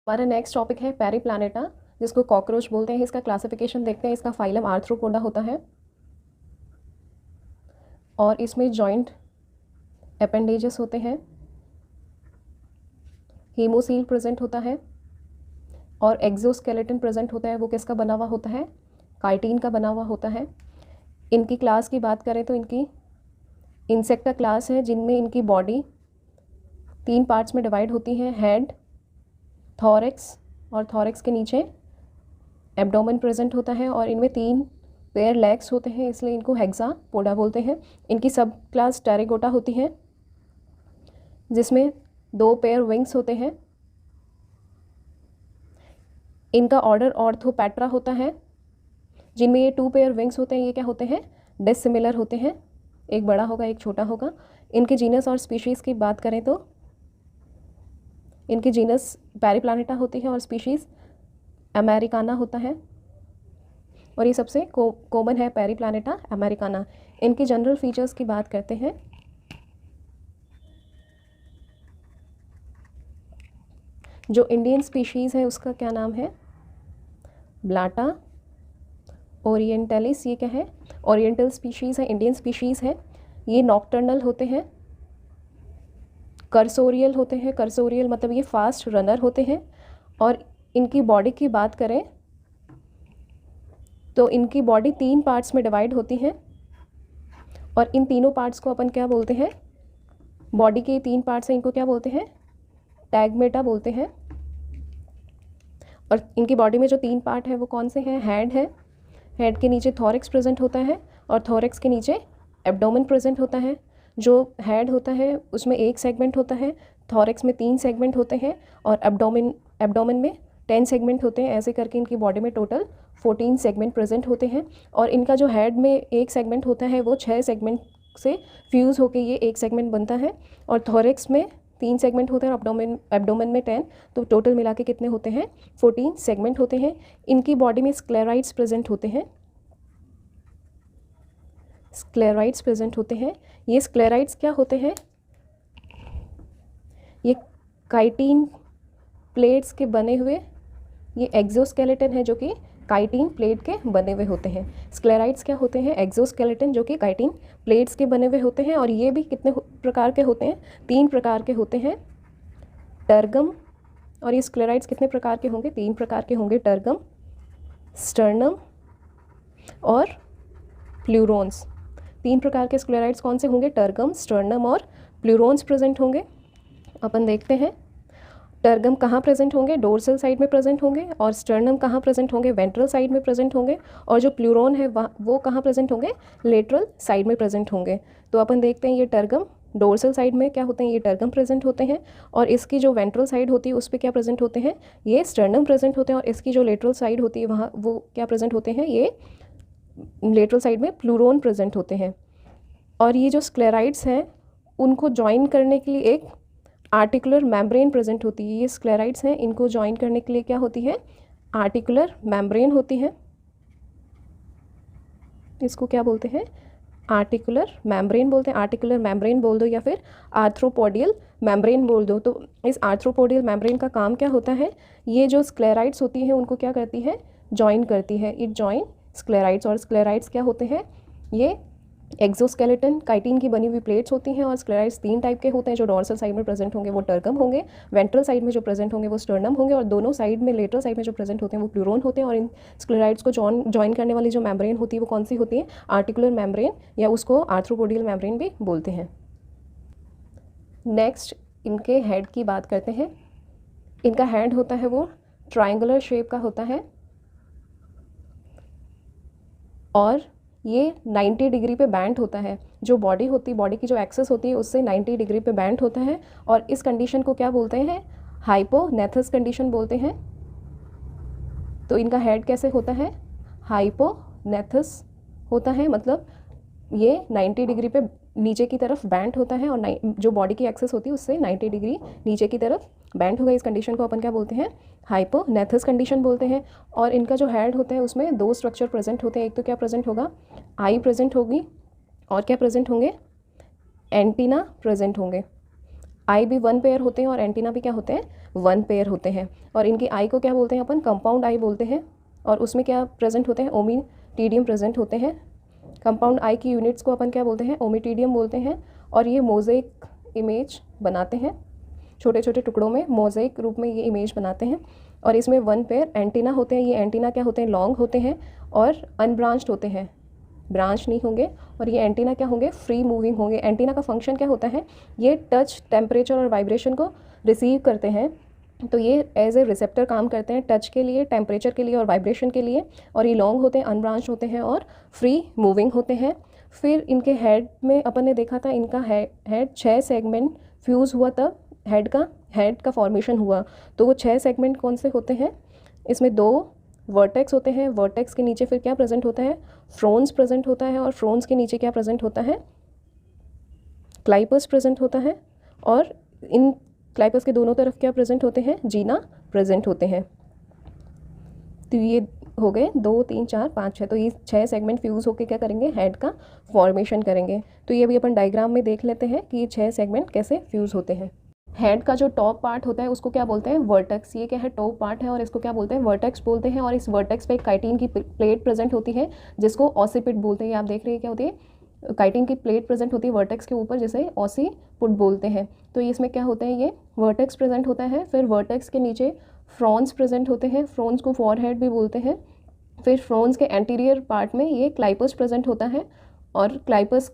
हमारा next topic है पेरिप्लैनेटा, जिसको कॉकरोच बोलते हैं। इसका क्लासिफिकेशन देखते हैं। इसका फाइलम आर्थ्रोपोडा होता है और इसमें जॉइंट अपेंडेजेस होते हैं, हीमोसील प्रेजेंट होता है और एक्सोस्केलेटन प्रेजेंट होता है। वो किसका बना हुआ होता है? काइटिन का बना हुआ होता है। इनकी क्लास की बात करें तो इनकी इंसेक्टा क्लास है, जिनमें इनकी बॉडी 3 पार्ट्स में डिवाइड होती है, हेड, थॉरेक्स और थॉरेक्स के नीचे एब्डोमेन प्रेजेंट होता है और इनमें 3 पेयर लेग्स होते हैं, इसलिए इनको हेक्सापोडा बोलते हैं। इनकी सब क्लास टेरिगोटा होती है, जिसमें 2 पेयर विंग्स होते हैं। इनका ऑर्डर ऑर्थोपेट्रा होता है, जिनमें ये 2 पेयर विंग्स होते हैं। ये क्या होते हैं? डिसिमिलर होते हैं, एक बड़ा होगा एक छोटा होगा। इनके जीनस और स्पीशीज़ की बात करें तो इनकी जीनस पेरिप्लैनेटा होती है और स्पीशीज़ अमेरिकाना होता है, और ये सबसे कॉमन है पेरिप्लैनेटा अमेरिकाना। इनकी जनरल फीचर्स की बात करते हैं। जो इंडियन स्पीशीज़ है उसका क्या नाम है? Blatta Orientalis. ये क्या है? ओरिएंटल स्पीशीज़ है, इंडियन स्पीशीज़ है। ये नॉक्टर्नल होते हैं, कर्सोरियल होते हैं। कर्सोरियल मतलब ये फास्ट रनर होते हैं। और इनकी बॉडी की बात करें तो इनकी बॉडी 3 पार्ट्स में डिवाइड होती है और इन तीनों पार्ट्स को अपन क्या बोलते हैं? बॉडी के 3 पार्ट्स हैं, इनको क्या बोलते हैं? टैगमेटा बोलते हैं। और इनकी बॉडी में जो 3 पार्ट है वो कौन से हैं? हेड है, हेड के नीचे थॉरेक्स प्रेजेंट होता है और थॉरेक्स के नीचे एब्डोमेन प्रेजेंट होता है। जो हेड होता है उसमें 1 सेगमेंट होता है, थॉरेक्स में 3 सेगमेंट होते हैं और एब्डोमेन में 10 सेगमेंट होते हैं। ऐसे करके इनकी बॉडी में टोटल 14 सेगमेंट प्रेजेंट होते हैं। और इनका जो हेड में 1 सेगमेंट होता है वो 6 सेगमेंट से फ्यूज़ होकर ये 1 सेगमेंट बनता है, और थॉरेक्स में 3 सेगमेंट होते हैं और एब्डोमेन में 10, तो टोटल मिला के कितने होते हैं? 14 सेगमेंट होते हैं। इनकी बॉडी में स्क्लेराइड्स प्रेजेंट होते हैं, स्क्लेराइड्स प्रेजेंट होते हैं। ये स्क्लेराइड्स क्या होते हैं? ये काइटिन प्लेट्स के बने हुए, ये एक्सोस्केलेटन है जो कि काइटिन प्लेट के बने हुए होते हैं। स्क्लेराइड्स क्या होते हैं? एक्सोस्केलेटन जो कि काइटिन प्लेट्स के बने हुए होते हैं। और ये भी कितने प्रकार के होते हैं? 3 प्रकार के होते हैं, टर्गम। और ये स्क्लेराइड्स कितने प्रकार के होंगे? 3 प्रकार के होंगे, टर्गम, स्टर्नम और प्लूरोन्स। 3 प्रकार के स्क्लेराइड्स कौन से होंगे? टर्गम, स्टर्नम और प्लूरोन्स प्रेजेंट होंगे। अपन देखते हैं टर्गम कहाँ प्रेजेंट होंगे? डोर्सल साइड में प्रेजेंट होंगे। और स्टर्नम कहाँ प्रेजेंट होंगे? वेंट्रल साइड में प्रेजेंट होंगे। और जो प्लूरोन है वो कहाँ प्रेजेंट होंगे? लेटरल साइड में प्रेजेंट होंगे। तो अपन देखते हैं ये टर्गम डोर्सल साइड में क्या होते हैं? ये टर्गम प्रेजेंट होते हैं। और इसकी जो वेंट्रल साइड होती है उस पर क्या प्रेजेंट होते हैं? ये स्टर्नम प्रेजेंट होते हैं। और इसकी जो लेटरल साइड होती है वहाँ वो क्या प्रेजेंट होते हैं? ये लेटरल साइड में प्लूरोन प्रेजेंट होते हैं। और ये जो स्क्लेराइड्स हैं उनको ज्वाइन करने के लिए एक आर्टिकुलर मेम्ब्रेन प्रेजेंट होती है। ये स्क्लेराइड्स हैं, इनको ज्वाइन करने के लिए क्या होती है? आर्टिकुलर मेम्ब्रेन होती है। इसको क्या बोलते हैं? आर्टिकुलर मेम्ब्रेन बोलते हैं। आर्टिकुलर मेम्ब्रेन बोल दो या फिर आर्थ्रोपोडियल मेम्ब्रेन बोल दो। तो इस आर्थ्रोपोडियल मेम्ब्रेन का काम क्या होता है? ये जो स्क्लेराइड्स होती हैं उनको क्या करती है? ज्वाइन करती है। It join sclereids. और स्क्लेराइड्स क्या होते हैं? ये एक्सोस्केलेटन काइटिन की बनी हुई प्लेट्स होती हैं। और स्क्लेराइड्स 3 टाइप के होते हैं। जो डोर्सल साइड में प्रेजेंट होंगे वो टर्गम होंगे, वेंट्रल साइड में जो प्रेजेंट होंगे वो स्टर्नम होंगे, और दोनों साइड में लेटरल साइड में जो प्रेजेंट होते हैं वो प्लूरोन होते हैं। और इन स्क्लेराइड्स को ज्वाइन करने वाली जो मेम्ब्रेन होती है वो कौन सी होती है? आर्टिकुलर मेम्ब्रेन, या उसको आर्थ्रोपोडियल मेम्ब्रेन भी बोलते हैं। नेक्स्ट इनके हेड की बात करते हैं। इनका हेड होता है वो ट्रायंगुलर शेप का होता है और ये 90 डिग्री पे बैंड होता है। जो बॉडी होती है, बॉडी की जो एक्सेस होती है उससे 90 डिग्री पे बैंड होता है। और इस कंडीशन को क्या बोलते हैं? हाइपोनेथस कंडीशन बोलते हैं। तो इनका हेड कैसे होता है? हाइपोनेथस होता है, मतलब ये 90 डिग्री पे नीचे की तरफ बैंड होता है और जो बॉडी की एक्सेस होती है उससे 90 डिग्री नीचे की तरफ बैंड होगा। इस कंडीशन को अपन क्या बोलते हैं? हाइपोनेथस कंडीशन बोलते हैं। और इनका जो हेड होता है उसमें 2 स्ट्रक्चर प्रेजेंट होते हैं। एक तो क्या प्रेजेंट होगा? आई प्रेजेंट होगी, और क्या प्रेजेंट होंगे? एंटीना प्रेजेंट होंगे। आई भी वन पेयर होते हैं और एंटीना भी क्या होते हैं, वन पेयर होते हैं। और इनकी आई को क्या बोलते हैं अपन, कंपाउंड आई बोलते हैं। और उसमें क्या प्रेजेंट होते हैं, ओमिटिडियम प्रेजेंट होते हैं। कंपाउंड आई की यूनिट्स को अपन क्या बोलते हैं, ओमिटिडियम बोलते हैं। और ये मोज़ेक इमेज बनाते हैं, छोटे छोटे टुकड़ों में मोज़ेक रूप में ये इमेज बनाते हैं। और इसमें वन पेयर एंटीना होते हैं। ये एंटीना क्या होते हैं, लॉन्ग होते हैं और अनब्रांच्ड होते हैं, ब्रांच नहीं होंगे। और ये एंटीना क्या होंगे, फ्री मूविंग होंगे। एंटीना का फंक्शन क्या होता है, ये टच, टेम्परेचर और वाइब्रेशन को रिसीव करते हैं। तो ये एज ए रिसेप्टर काम करते हैं, टच के लिए, टेम्परेचर के लिए और वाइब्रेशन के लिए। और ये लॉन्ग होते हैं, अनब्रांच होते हैं और फ्री मूविंग होते हैं। फिर इनके हेड में अपन ने देखा था, इनका हेड 6 सेगमेंट फ्यूज़ हुआ, तब हेड का फॉर्मेशन हुआ। तो वो 6 सेगमेंट कौन से होते हैं, इसमें 2 वर्टेक्स होते हैं। वर्टेक्स के नीचे फिर क्या प्रेजेंट होता है, फ्रोन्स प्रेजेंट होता है। और फ्रोन्स के नीचे क्या प्रेजेंट होता है, क्लाइपस प्रेजेंट होता है। और इन क्लाइपस के दोनों तरफ क्या प्रेजेंट होते हैं, जीना प्रेजेंट होते हैं। तो ये हो गए 2 3 4 5 6। तो ये 6 सेगमेंट फ्यूज़ होकर क्या करेंगे, हेड का फॉर्मेशन करेंगे। तो ये भी अपन डायग्राम में देख लेते हैं कि ये 6 सेगमेंट कैसे फ्यूज़ होते हैं। हेड का जो टॉप पार्ट होता है उसको क्या बोलते हैं, वर्टेक्स। ये क्या है, टॉप पार्ट है और इसको क्या बोलते हैं, वर्टेक्स बोलते हैं। और इस वर्टेक्स पे एक काइटिन की प्लेट प्रेजेंट होती है जिसको ऑसिपिट बोलते हैं। ये आप देख रहे हैं क्या होती है, काइटिन की प्लेट प्रेजेंट होती है वर्टेक्स के ऊपर, जिसे ऑसिपुट बोलते हैं। तो इसमें क्या होता है, ये वर्टेक्स प्रेजेंट होता है। फिर वर्टेक्स के नीचे फ्रॉन्स प्रेजेंट होते हैं, फ्रॉन्स को फॉरहेड भी बोलते हैं। फिर फ्रॉन्स के एंटीरियर पार्ट में ये क्लाइपस प्रेजेंट होता है और क्लाइपस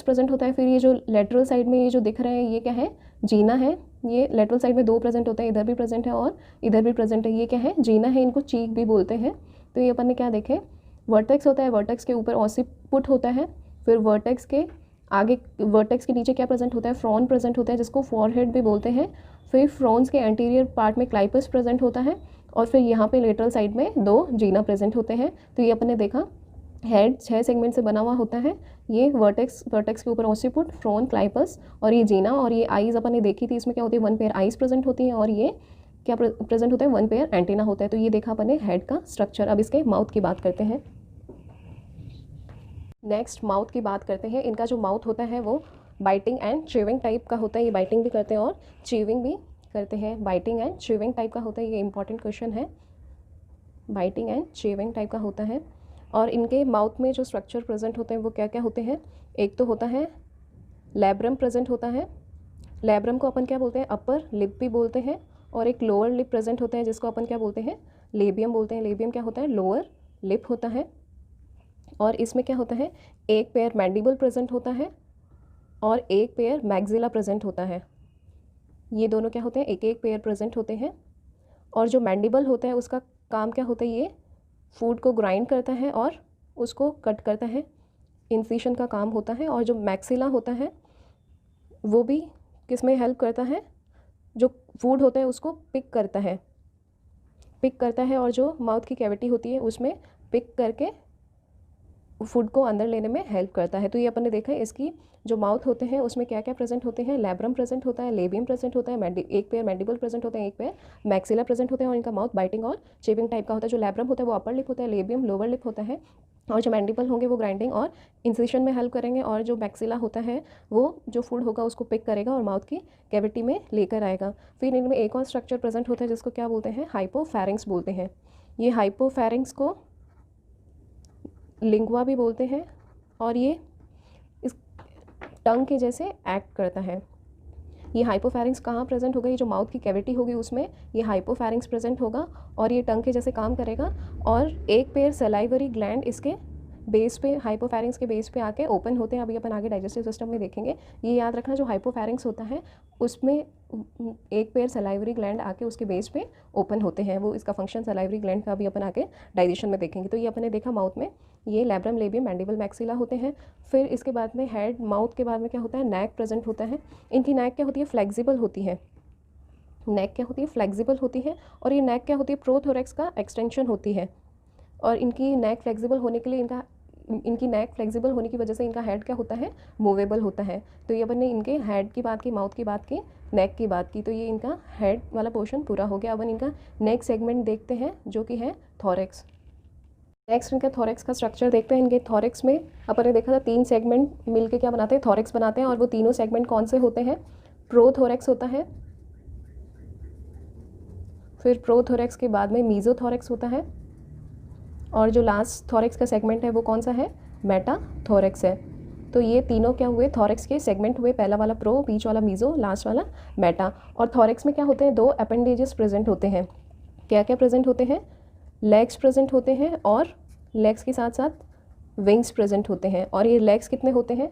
प्रेजेंट होता है। फिर ये जो लेटरल साइड में ये जो दिख रहा है, ये क्या है, जीना है। ये लेटरल साइड में 2 प्रेजेंट होते हैं, इधर भी प्रेजेंट है और इधर भी प्रेजेंट है। ये क्या है, जीना है, इनको चीक भी बोलते हैं। तो ये अपन ने क्या देखे, वर्टेक्स होता है, वर्टेक्स के ऊपर ऑसिपुट होता है। फिर वर्टेक्स के आगे, वर्टेक्स के नीचे क्या प्रेजेंट होता है, फ्रॉन प्रेजेंट होता है जिसको फॉरहेड भी बोलते हैं। फिर फ्रॉन्स के एंटीरियर पार्ट में क्लाइपस प्रेजेंट होता है। और फिर यहाँ पे लेटरल साइड में 2 जीना प्रेजेंट होते हैं। तो ये अपन ने देखा, हेड 6 सेगमेंट से बना हुआ होता है। ये वर्टेक्स के ऊपर ऑसिपुट, फ्रॉन, क्लाइपस और ये जीना। और ये आईज अपन ने देखी थी, इसमें क्या होती है, 1 पेयर आईज प्रेजेंट होती हैं। और ये क्या प्रेजेंट होता है, 1 पेयर एंटीना होता है। तो ये देखा अपन ने हेड का स्ट्रक्चर। अब इसके माउथ की बात करते हैं। नेक्स्ट माउथ की बात करते हैं। इनका जो माउथ होता है वो बाइटिंग एंड च्यूइंग टाइप का होता है। ये बाइटिंग भी करते हैं और च्यूइंग भी करते हैं। बाइटिंग एंड च्यूइंग टाइप का होता है, ये इंपॉर्टेंट क्वेश्चन है। बाइटिंग एंड च्यूइंग टाइप का होता है। और इनके माउथ में जो स्ट्रक्चर प्रेजेंट होते हैं वो क्या क्या होते हैं, एक तो होता है लैब्रम प्रेजेंट होता है। लैब्रम को अपन क्या बोलते हैं, अपर लिप भी बोलते हैं। और एक लोअर लिप प्रेजेंट होता है जिसको अपन क्या बोलते हैं, लेबियम बोलते हैं। लेबियम क्या होता है, लोअर लिप होता है। और इसमें क्या होता है, एक पेयर मैंडिबल प्रेजेंट होता है और एक पेयर मैक्सिला प्रेजेंट होता है। ये दोनों क्या होते हैं, एक एक पेयर प्रेजेंट होते हैं। और जो मैंडिबल होता है उसका काम क्या होता है, ये फूड को ग्राइंड करता है और उसको कट करता है, इंसिशन का काम होता है। और जो मैक्सिला होता है वो भी किस में हेल्प करता है, जो फूड होता है उसको पिक करता है और जो माउथ की कैविटी होती है उसमें पिक करके फूड को अंदर लेने में हेल्प करता है। तो ये अपन ने देखा है, इसकी जो माउथ होते हैं उसमें क्या क्या प्रेजेंट होते हैं, लैब्रम प्रेजेंट होता है, लेबियम प्रेजेंट होता है, एक पेयर मैंडिबल प्रेजेंट होते हैं, एक पेयर मैक्सिला प्रेजेंट होते हैं। और इनका माउथ बाइटिंग और चेविंग टाइप का होता है। जो लैब्रम होता है वो अपर लिप होता है, लेबियम लोअर लिप होता है। और जो मैंडिबल होंगे वो ग्राइंडिंग और इंसिशन में हेल्प करेंगे। और जो मैक्सिला होता है वो जो फूड होगा उसको पिक करेगा और माउथ की कैविटी में लेकर आएगा। फिर इनमें एक और स्ट्रक्चर प्रेजेंट होता है जिसको क्या बोलते हैं, हाइपोफैरिंक्स बोलते हैं। ये हाइपोफैरिंक्स को लिंगुआ भी बोलते हैं और ये इस टंग के जैसे एक्ट करता है। ये हाइपोफैरिंक्स कहाँ प्रेजेंट होगा, ये जो माउथ की कैविटी होगी उसमें ये हाइपोफैरिंक्स प्रेजेंट होगा और ये टंग के जैसे काम करेगा। और एक पेयर सलाइवरी ग्लैंड इसके बेस पे, हाइपोफैरिंक्स के बेस पे आके ओपन होते हैं। अभी अपन आगे डाइजेस्टिव सिस्टम में देखेंगे। ये याद रखना, जो हाइपोफैरिंक्स होता है उसमें एक पेयर सलाइवरी ग्लैंड आके उसके बेस पे ओपन होते हैं। वो इसका फंक्शन सलाइवरी ग्लैंड का भी अपन आगे डाइजेशन में देखेंगे। तो ये अपन ने देखा, माउथ में ये लैब्रम, लेबियम, मैंडिबल, मैक्सिला होते हैं। फिर इसके बाद में हेड, माउथ के बाद में क्या होता है, नेक प्रेजेंट होता है। इनकी नेक क्या होती है, फ्लेक्सिबल होती है। नेक क्या होती है, फ्लेक्सिबल होती है। और ये नेक क्या होती है, प्रोथोरेक्स का एक्सटेंशन होती है। और इनकी नेक फ्लेक्सिबल होने के लिए इनकी नेक फ्लेक्सिबल होने की वजह से इनका हेड क्या होता है, मूवेबल होता है। तो ये अपन ने इनके हेड की बात की, माउथ की बात की, नेक की बात की। तो ये इनका हेड वाला पोर्शन पूरा हो गया। अपन इनका नेक सेगमेंट देखते हैं जो कि है थोरेक्स। नेक्स्ट इनका थोरेक्स का स्ट्रक्चर देखते हैं। इनके थोरेक्स में अपन ने देखा था 3 सेगमेंट मिलके क्या बनाते हैं, थोरेक्स बनाते हैं। और वो तीनों सेगमेंट कौन से होते हैं, प्रोथोरेक्स होता है, फिर प्रोथोरेक्स के बाद में मीजोथोरेक्स होता है, और जो लास्ट थोरेक्स का सेगमेंट है वो कौन सा है, मेटाथोरेक्स है। तो ये तीनों क्या हुए, थोरेक्स के सेगमेंट हुए, पहला वाला प्रो, बीच वाला मीजो, लास्ट वाला मेटा। और थोरेक्स में क्या होते हैं, 2 अपेंडेजेस प्रेजेंट होते हैं। क्या क्या प्रेजेंट होते हैं, लेग्स प्रेजेंट होते हैं, और लेग्स के साथ साथ विंग्स प्रेजेंट होते हैं। और ये लेग्स कितने होते हैं,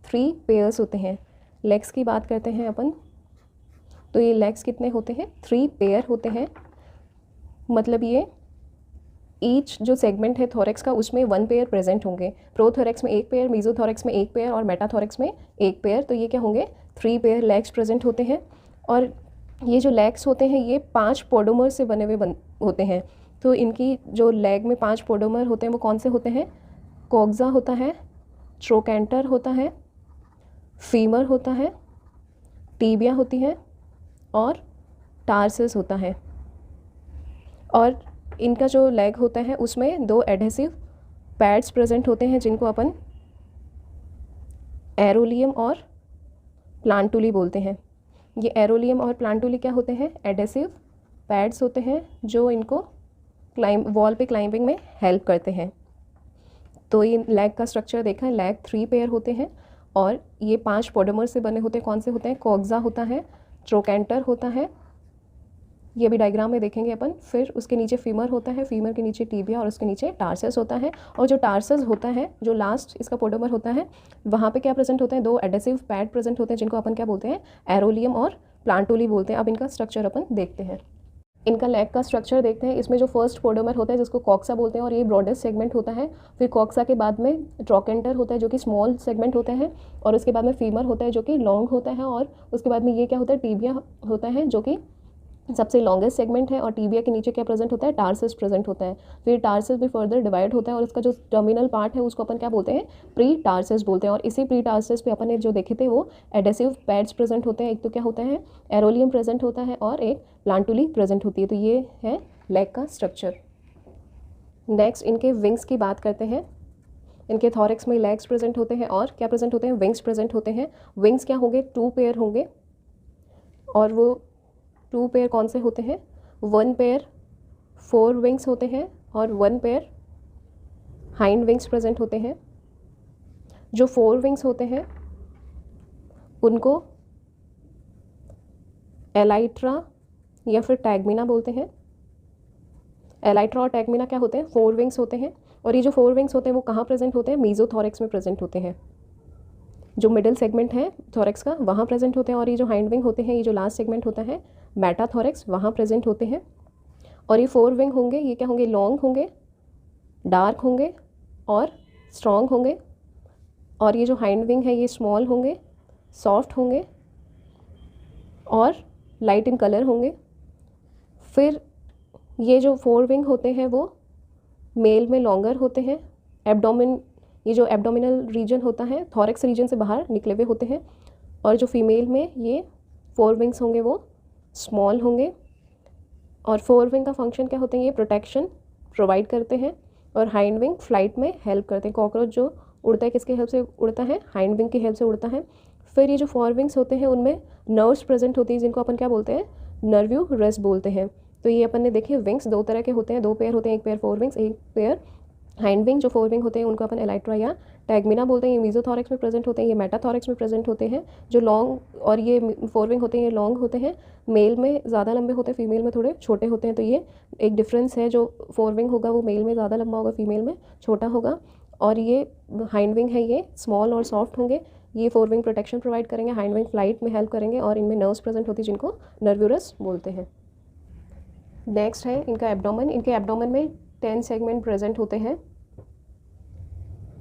3 पेयर्स होते हैं। लेग्स की बात करते हैं अपन, तो ये लेग्स कितने होते हैं, 3 पेयर होते हैं। मतलब ये ईच जो सेगमेंट है थोरेक्स का उसमें 1 पेयर प्रेजेंट होंगे। प्रोथोरेक्स में 1 पेयर, मीजोथोरेक्स में 1 पेयर और मेटाथोरेक्स में 1 पेयर। तो ये क्या होंगे, 3 पेयर लेग्स प्रेजेंट होते हैं। और ये जो लेग्स होते हैं ये 5 पोडोमर से बने हुए होते हैं। तो इनकी जो लेग में 5 पोडोमर होते हैं वो कौन से होते हैं, कोक्सा होता है, ट्रोकेंटर होता है, फीमर होता है, टीबिया होती है, और टार्सस होता है। और इनका जो लेग होता है उसमें 2 एडहेसिव पैड्स प्रेजेंट होते हैं जिनको अपन एरोलियम और प्लांटुली बोलते हैं। ये एरोलियम और प्लांटुली क्या होते हैं, एडहेसिव पैड्स होते हैं जो इनको वॉल पे क्लाइंबिंग में हेल्प करते हैं। तो ये लेग का स्ट्रक्चर देखा है, लेग 3 पेयर होते हैं और ये 5 पोडोमर से बने होते हैं। कौन से होते हैं, कोक्सा होता है, ट्रोकेंटर होता है, ये भी डायग्राम में देखेंगे अपन। फिर उसके नीचे फीमर होता है, फीमर के नीचे टीबिया और उसके नीचे टार्सस होता है। और जो टार्सस होता है, जो लास्ट इसका पोडोमर होता है, वहाँ पे क्या प्रेजेंट होते हैं, 2 एडहेसिव पैड प्रेजेंट होते हैं जिनको अपन क्या बोलते हैं, एरोलियम और प्लांटुली बोलते हैं। अब इनका स्ट्रक्चर अपन देखते हैं। इनका लेग का स्ट्रक्चर देखते हैं। इसमें जो फर्स्ट पोडोमर होता है जिसको कोक्सा बोलते हैं और ये ब्रॉडेस्ट सेगमेंट होता है। फिर कोक्सा के बाद में ट्रोकेंटर होता है जो कि स्मॉल सेगमेंट होता है, और उसके बाद में फीमर होता है जो कि लॉन्ग होता है, और उसके बाद में ये क्या होता है, टीबिया होता है जो कि सबसे लॉन्गेस्ट सेगमेंट है। और टीबिया के नीचे क्या प्रेजेंट होता है, टार्सस प्रेजेंट होता है। फिर टार्सस भी फर्दर डिवाइड होता है और इसका जो टर्मिनल पार्ट है उसको अपन क्या बोलते हैं, प्री टार्सस बोलते हैं। और इसी प्री टार्सस पे अपन ने जो देखे थे वो एडेसिव पैड्स प्रेजेंट होते हैं। एक तो क्या होता है, एरोलियम प्रेजेंट होता है और एक प्लांटुली प्रेजेंट होती है। तो ये है लेग का स्ट्रक्चर। नेक्स्ट इनके विंग्स की बात करते हैं। इनके थॉरेक्स में लेग्स प्रेजेंट होते हैं और क्या प्रेजेंट होते हैं, विंग्स प्रेजेंट होते हैं। विंग्स क्या होंगे, 2 पेयर होंगे, और वो 2 पेयर कौन से होते हैं, 1 पेयर 4 विंग्स होते हैं और 1 पेयर हाइंड विंग्स प्रेजेंट होते हैं। जो 4 विंग्स होते हैं उनको एलाइट्रा या फिर टैगमिना बोलते हैं। एलाइट्रा और टैगमिना क्या होते हैं, 4 विंग्स होते हैं। और ये जो 4 विंग्स होते हैं वो कहाँ प्रेजेंट होते हैं, मीजोथोरेक्स में प्रेजेंट होते हैं। जो मिडिल सेगमेंट है थोरेक्स का वहाँ प्रेजेंट होते हैं। और ये जो हाइंड विंग होते हैं, ये जो लास्ट सेगमेंट होता है मेटाथोरेक्स, वहाँ प्रेजेंट होते हैं। और ये 4 विंग होंगे, ये क्या होंगे, लॉन्ग होंगे, डार्क होंगे और स्ट्रॉन्ग होंगे। और ये जो हाइंड विंग है ये स्मॉल होंगे, सॉफ्ट होंगे और लाइट इन कलर होंगे। फिर ये जो 4 विंग होते हैं वो मेल में लॉन्गर होते हैं। एब्डोमेन, ये जो एब्डोमिनल रीजन होता है थॉरेक्स रीजन से बाहर निकले हुए होते हैं। और जो फीमेल में ये 4 विंग्स होंगे वो स्मॉल होंगे। और 4 विंग का फंक्शन क्या होते हैं, ये प्रोटेक्शन प्रोवाइड करते हैं और हाइंड विंग फ्लाइट में हेल्प करते हैं। कॉकरोच जो उड़ता है किसके हेल्प से उड़ता है, हाइंड विंग की हेल्प से उड़ता है। फिर ये जो 4 विंग्स होते हैं उनमें नर्व्स प्रेजेंट होती है जिनको अपन क्या बोलते हैं, नर्व्यू रेस्ट बोलते हैं। तो ये अपन ने देखे विंग्स 2 तरह के होते हैं, 2 पेयर होते हैं, एक पेयर 4 विंग्स, एक पेयर हाइंड विंग। जो 4 विंग होते हैं उनको अपन एलाइट्रा या टैगमिना बोलते हैं। ये मीजोथोरेक्स में प्रेजेंट होते हैं, ये मेटाथोरेक्स में प्रेजेंट होते हैं। जो लॉन्ग और ये 4 विंग होते हैं ये लॉन्ग होते हैं, मेल में ज़्यादा लंबे होते हैं, फीमेल में थोड़े छोटे होते हैं। तो ये एक डिफरेंस है, जो 4 विंग होगा वो मेल में ज़्यादा लंबा होगा, फीमेल में छोटा होगा। और ये हाइंड विंग है ये स्मॉल और सॉफ्ट होंगे। ये 4 विंग प्रोटेक्शन प्रोवाइड करेंगे, हाइंड विंग फ्लाइट में हेल्प करेंगे और इनमें नर्व्स प्रेजेंट होती है जिनको नर्व्यूरस बोलते हैं। नेक्स्ट है इनका एब्डोमेन। इनके एब्डोमेन में 10 सेगमेंट प्रेजेंट होते हैं।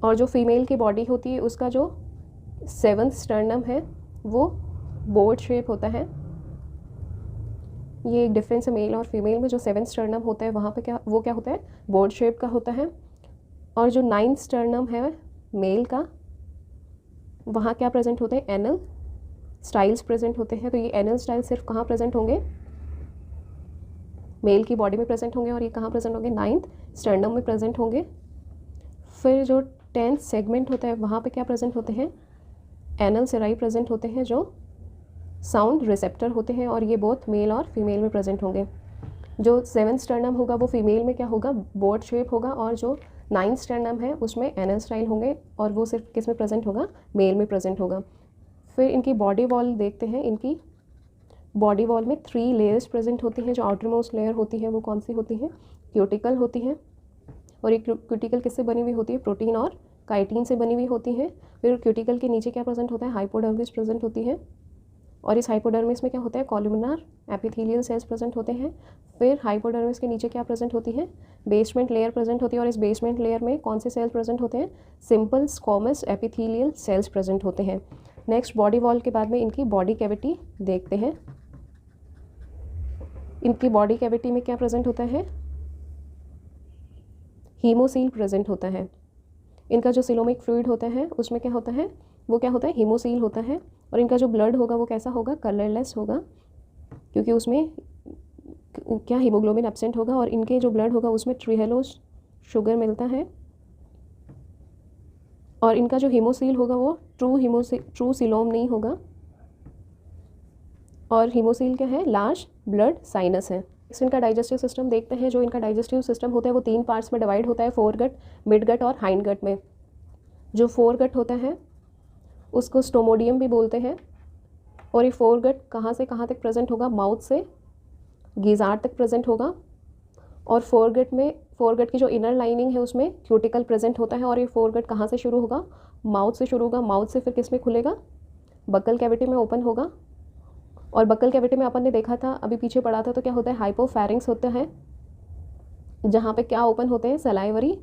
और जो फीमेल की बॉडी होती है उसका जो 7th स्टर्नम है वो बोर्ड शेप होता है। ये एक डिफरेंस है मेल और फीमेल में। जो 7th स्टर्नम होता है वहाँ पे क्या, वो क्या होता है, बोर्ड शेप का होता है। और जो 9th स्टर्नम है मेल का, वहाँ क्या प्रेजेंट होते हैं, एनल स्टाइल्स प्रेजेंट होते हैं। तो ये एनल स्टाइल सिर्फ कहाँ प्रेजेंट होंगे, मेल की बॉडी में प्रेजेंट होंगे। और ये कहाँ प्रेजेंट होंगे, 9th स्टर्नम में प्रेजेंट होंगे। फिर जो 10th सेगमेंट होता है वहाँ पे क्या प्रेजेंट होते हैं, एनल सेराई प्रेजेंट होते हैं जो साउंड रिसेप्टर होते हैं और ये बोथ मेल और फीमेल में प्रेजेंट होंगे। जो 7th स्टर्नम होगा वो फीमेल में क्या होगा, बोट शेप होगा, और जो 9th स्टर्नम है उसमें एनल स्टाइल होंगे और वो सिर्फ किस में प्रेजेंट होगा, मेल में प्रेजेंट होगा। फिर इनकी बॉडी वॉल देखते हैं। इनकी बॉडी वॉल में 3 लेयर्स प्रेजेंट होती हैं। जो आउटर मोस्ट लेयर होती है वो कौन सी होती है, क्यूटिकल होती है, और ये क्यूटिकल किससे बनी हुई होती है, प्रोटीन और काइटिन से बनी हुई होती है। फिर क्यूटिकल के नीचे क्या प्रेजेंट होता है, हाइपोडर्मिस प्रेजेंट होती है, और इस हाइपोडर्मिस में क्या होता है, कॉलमनार एपिथेलियल सेल्स प्रेजेंट होते हैं। फिर हाइपोडर्मिस के नीचे क्या प्रेजेंट होती है, बेसमेंट लेयर प्रेजेंट होती है, और इस बेसमेंट लेयर में कौन से सेल्स प्रेजेंट होते हैं, simple squamous epithelial cells present होते हैं। नेक्स्ट बॉडी वॉल के बाद में इनकी बॉडी कैविटी देखते हैं। इनकी बॉडी कैविटी में क्या प्रेजेंट होता है, हीमोसील प्रेजेंट होता है। इनका जो सिलोमिक फ्लूइड होता है उसमें क्या होता है, वो क्या होता है, हीमोसील होता है। और इनका जो ब्लड होगा वो कैसा होगा, कलरलेस होगा, क्योंकि उसमें क्या हीमोग्लोबिन एब्सेंट होगा, और इनके जो ब्लड होगा उसमें ट्रिहेलोज शुगर मिलता है। और इनका जो हीमोसील होगा वो ट्रू सिलोम नहीं होगा, और हीमोसील क्या है, लार्ज ब्लड साइनस है। इनका डाइजेस्टिव सिस्टम देखते हैं। जो इनका डाइजेस्टिव सिस्टम होता है वो 3 पार्ट्स में डिवाइड होता है, फोरगट, मिडगट और हाइंडगट में। जो फोरगट होता है उसको स्टोमोडियम भी बोलते हैं, और ये फोरगट कहाँ से कहाँ तक प्रेजेंट होगा, माउथ से गिजार्ड तक प्रेजेंट होगा। और फोरगट की जो इनर लाइनिंग है उसमें क्यूटिकल प्रेजेंट होता है, और ये फोरगट कहाँ से शुरू होगा, माउथ से शुरू होगा। माउथ से फिर किस में खुलेगा, बक्कल कैविटी में ओपन होगा। और बक्कल कैविटी में अपन ने देखा था, अभी पीछे पढ़ा था, तो क्या होता है, हाइपोफैरिंक्स होता है, जहाँ पे क्या ओपन होते हैं, सलाइवरी